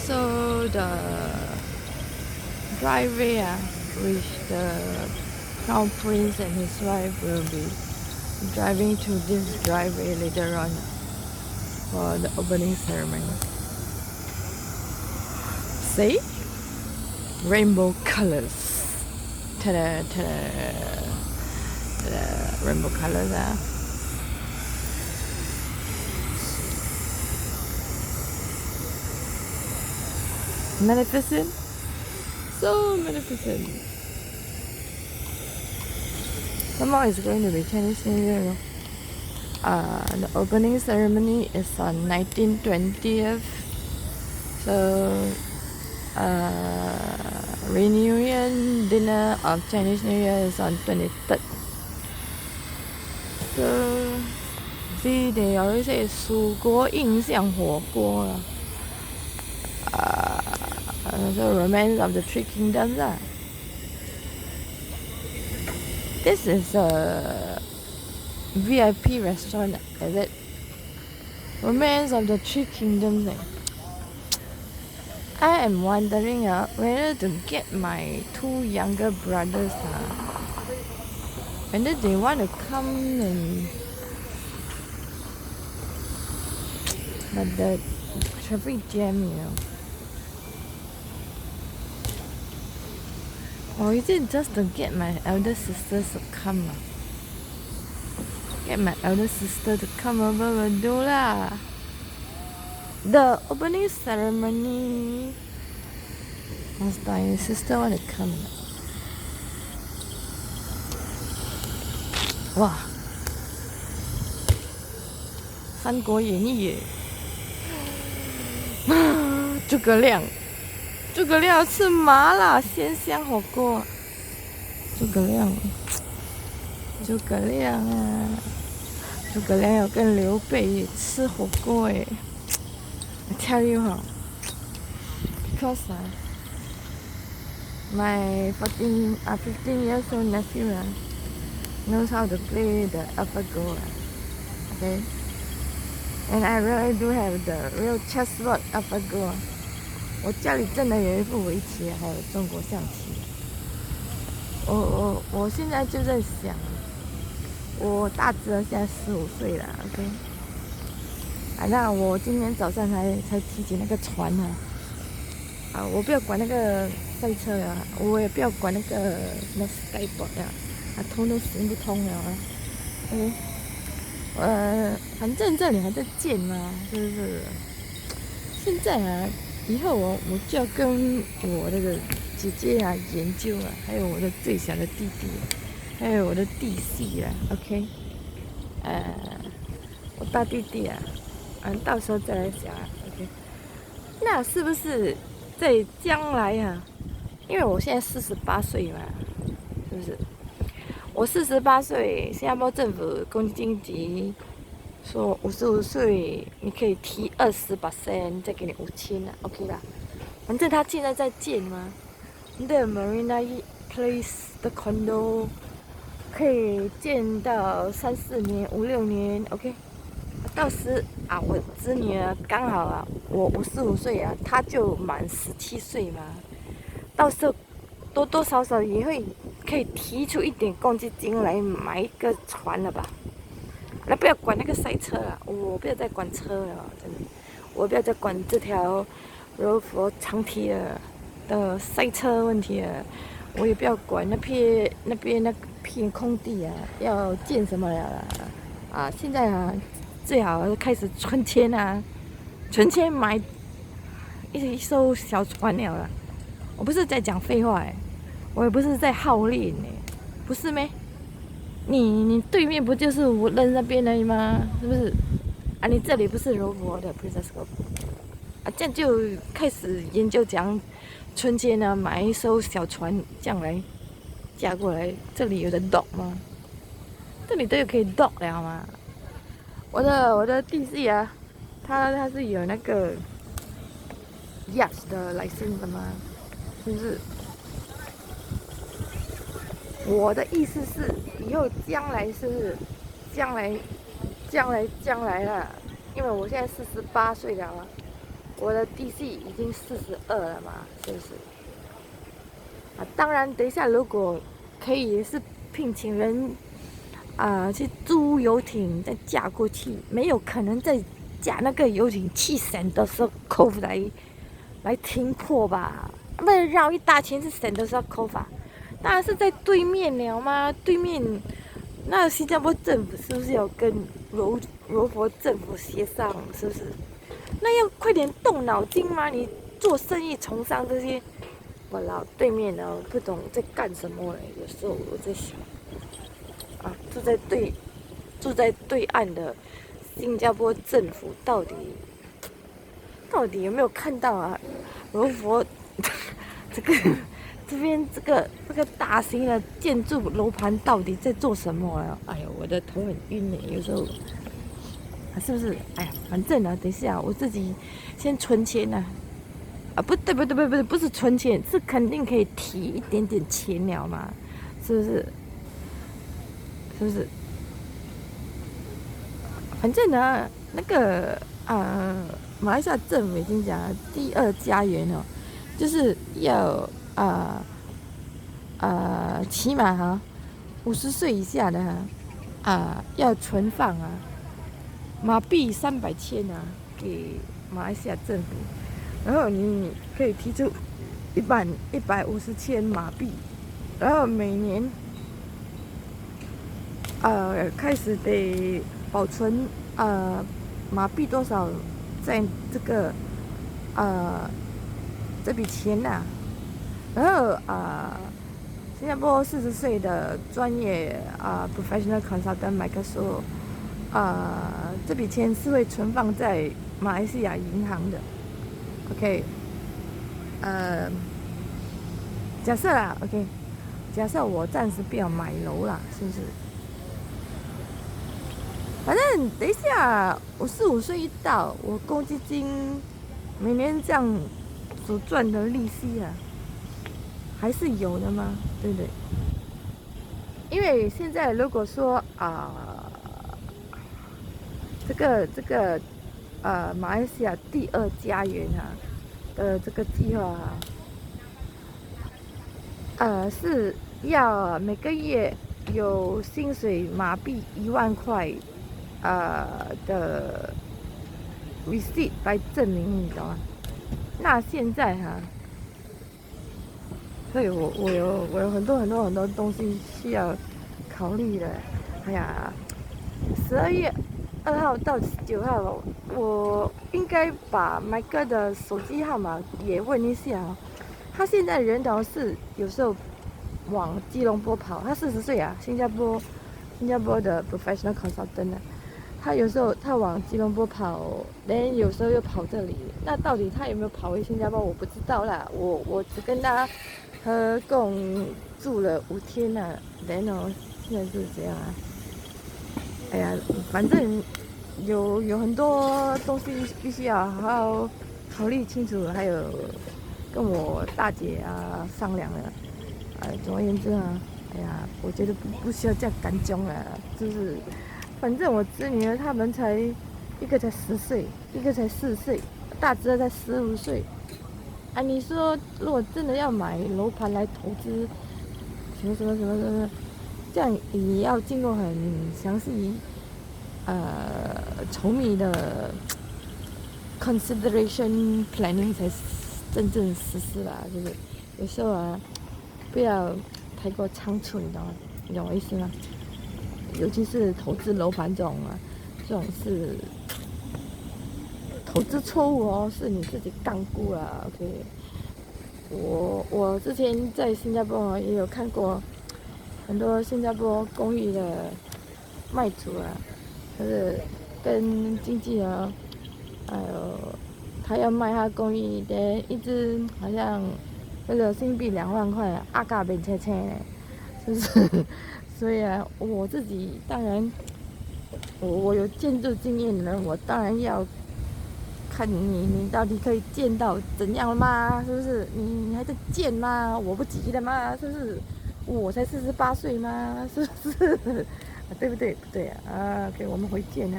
So the driveway which the crown prince and his wife will be driving to this driveway later on for the opening ceremony. See? Rainbow colors. Ta-da, ta-da. Ta-da. Rainbow colors Magnificent. So magnificent. Tomorrow is going to be Chinese New Year. The opening ceremony is on 19/20th. So reunion dinner of Chinese New Year is on 23rd. So see, they always say 蜀国印象火锅the romance of the three kingdoms This is a VIP restaurant, is it? Romance of the three kingdoms. I am wondering whether to get my two younger brothers whether they want to come and but the traffic jam, Or is it just to get my elder sisters to come? Get my elder sister to come over will do lah. The opening ceremony, must my sister want to come? Wow! 三国演义诸葛亮吃麻辣鲜香火锅。诸葛亮要跟刘备吃火锅I tell you because my 15 years old nephew knows how to play the AlphaGo okay, and I really do have the real chessboard AlphaGo 我家里真的有一副围棋还有中国象棋我现在就在想我大侄儿现在15岁了 OK 那我今天早上才提起那个船我不要管那个赛车了我也不要管那个什么 skateboard 通通行不通了OK 反正这里还在建嘛是不是现在以后我就要跟我那个姐姐研究还有我的最小的弟弟还有我的弟媳OK 我大弟弟到时候再来讲OK 那是不是在将来因为我现在48岁嘛是不是我48岁新加坡政府公积金说55岁你可以提20%再给你5000OK 啦反正他现在在建嘛 The Marina Place 的 condo 可以建到3-4年5-6年 OK 到时我侄女刚好我55岁她就满17岁嘛到时候多多少少也会可以提出一点公积金来买一个船了吧那不要管那个赛车我不要再管车了真的我不要再管这条柔佛长堤的赛车问题我也不要管那边那片空地要建什么了现在最好开始存钱存钱买一艘小船了我不是在讲废话我也不是在号令不是咩你对面不就是无人那边而已吗是不是你这里不是柔佛的 Princess Cove 这样就开始研究讲春节买一艘小船这样来嫁过来这里有的 dock 吗这里都有可以 dock 了吗我的弟媳他是有那个 yacht 的 license 的吗是不是我的意思是以后将来了因为我现在48岁了我的 DC 已经42了嘛，是不是？啊，当然，等一下如果可以是聘请人去租游艇再驾过去，没有可能再驾那个游艇去省的时候扣来停泊吧？不然绕一大圈是省的时候扣法，当然是在对面了吗？对面那新加坡政府是不是要跟柔佛政府协商？是不是？那要快点动脑筋吗？你做生意从商这些，我老对面呢不懂在干什么嘞。有时候我在想，啊，住在对岸的新加坡政府到底有没有看到啊？柔佛这边这个大型的建筑楼盘到底在做什么啊？哎呦，我的头很晕呢，有时候。是不是？哎呀，反正呢，等一下我自己先存钱呢。不对，不是存钱，是肯定可以提一点点钱了嘛，是不是？是不是？反正呢，那个马来西亚政府已经讲了，第二家园哦，就是要起码50岁以下的要存放马币300千给马来西亚政府，然后你可以提出150千马币，然后每年开始得保存马币多少在这个这笔钱然后新加坡40岁的专业professional consultant 麦克说。这笔钱是会存放在马来西亚银行的 ，OK，假设啦 ，OK， 假设我暂时不要买楼啦，是不是？反正等一下我45岁一到，我公积金每年这样所赚的利息还是有的嘛，对不对？因为现在如果说这个马来西亚第二家园的这个计划是要每个月有薪水马币1万块的 receipt 来证明，你懂吗？那现在所以我有很多东西需要考虑的。哎呀，12月2号到9号，我应该把麦哥的手机号码也问一下他现在人是有时候往吉隆坡跑，他40岁新加坡的 professional consultant 他有时候他往吉隆坡跑，连有时候又跑这里。那到底他有没有跑回新加坡，我不知道啦。我只跟他共住了5天然后现在是这样哎呀，反正有很多东西必须要好好考虑清楚，还有跟我大姐商量了。总而言之哎呀，我觉得不需要这样干将就是反正我侄女儿他们一个才10岁，一个才4岁，大侄儿才15岁。你说如果真的要买楼盘来投资，什么，这样也要经过很详细稠密的 consideration planning 才真正实施啦。就是有时候不要太过仓促，你懂吗？你懂我意思吗？尤其是投资楼盘这种是投资错误是你自己杠估啦。OK， 我之前在新加坡也有看过很多新加坡公寓的卖主就是跟经纪人，还有他要卖他公寓的一只好像那个新币2万块嘎变切切是不是？所以我自己当然，我有建筑经验的人，我当然要看你到底可以建到怎样了吗？是不是？你还在建吗？我不急的吗？是不是？我才48岁吗？是不是？对不对？不对OK，我们回见